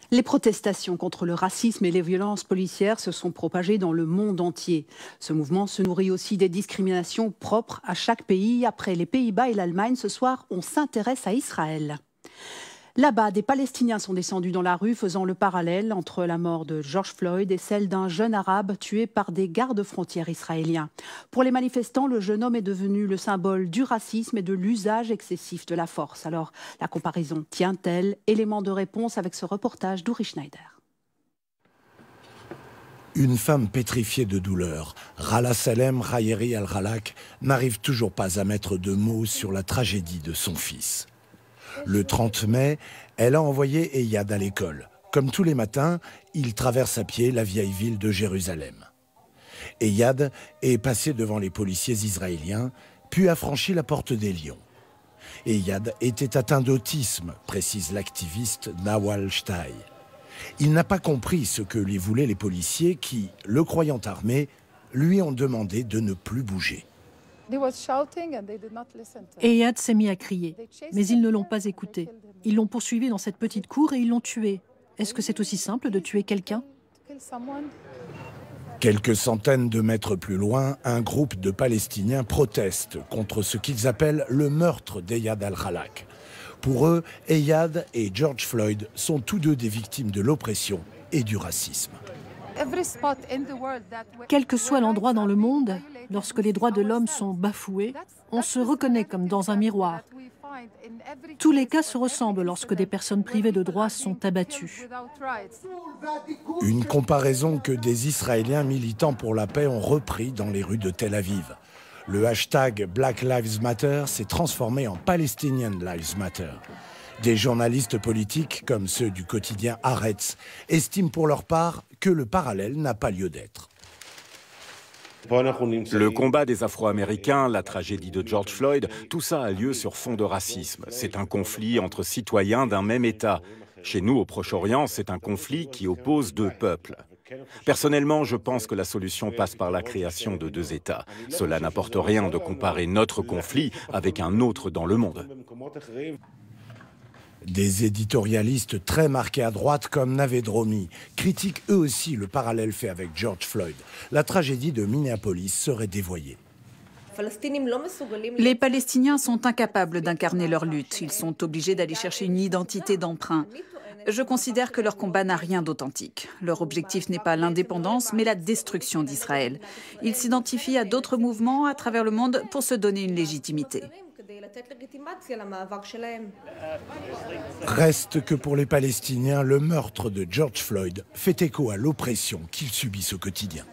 Les protestations contre le racisme et les violences policières se sont propagées dans le monde entier. Ce mouvement se nourrit aussi des discriminations propres à chaque pays. Après les Pays-Bas et l'Allemagne, ce soir, on s'intéresse à Israël. Là-bas, des Palestiniens sont descendus dans la rue, faisant le parallèle entre la mort de George Floyd et celle d'un jeune arabe tué par des gardes-frontières israéliens. Pour les manifestants, le jeune homme est devenu le symbole du racisme et de l'usage excessif de la force. Alors, la comparaison tient-elle? Élément de réponse avec ce reportage d'Uri Schneider. Une femme pétrifiée de douleur, Rala Salem Rayeri Al-Ralak, n'arrive toujours pas à mettre de mots sur la tragédie de son fils. Le 30 mai, elle a envoyé Eyad à l'école. Comme tous les matins, il traverse à pied la vieille ville de Jérusalem. Eyad est passé devant les policiers israéliens, puis a franchi la porte des Lions. Eyad était atteint d'autisme, précise l'activiste Nawal Shtai. Il n'a pas compris ce que lui voulaient les policiers qui, le croyant armé, lui ont demandé de ne plus bouger. Eyad s'est mis à crier, mais ils ne l'ont pas écouté. Ils l'ont poursuivi dans cette petite cour et ils l'ont tué. Est-ce que c'est aussi simple de tuer quelqu'un? Quelques centaines de mètres plus loin, un groupe de Palestiniens proteste contre ce qu'ils appellent le meurtre d'Eyad Al-Ralak. Pour eux, Eyad et George Floyd sont tous deux des victimes de l'oppression et du racisme. Quel que soit l'endroit dans le monde, lorsque les droits de l'homme sont bafoués, on se reconnaît comme dans un miroir. Tous les cas se ressemblent lorsque des personnes privées de droits sont abattues. Une comparaison que des Israéliens militants pour la paix ont repris dans les rues de Tel Aviv. Le hashtag Black Lives Matter s'est transformé en Palestinian Lives Matter. Des journalistes politiques, comme ceux du quotidien Haaretz, estiment pour leur part que le parallèle n'a pas lieu d'être. Le combat des Afro-Américains, la tragédie de George Floyd, tout ça a lieu sur fond de racisme. C'est un conflit entre citoyens d'un même État. Chez nous, au Proche-Orient, c'est un conflit qui oppose deux peuples. Personnellement, je pense que la solution passe par la création de deux États. Cela n'apporte rien de comparer notre conflit avec un autre dans le monde. Des éditorialistes très marqués à droite comme Naved Romi critiquent eux aussi le parallèle fait avec George Floyd. La tragédie de Minneapolis serait dévoyée. Les Palestiniens sont incapables d'incarner leur lutte. Ils sont obligés d'aller chercher une identité d'emprunt. Je considère que leur combat n'a rien d'authentique. Leur objectif n'est pas l'indépendance, mais la destruction d'Israël. Ils s'identifient à d'autres mouvements à travers le monde pour se donner une légitimité. Reste que pour les Palestiniens, le meurtre de George Floyd fait écho à l'oppression qu'ils subissent au quotidien.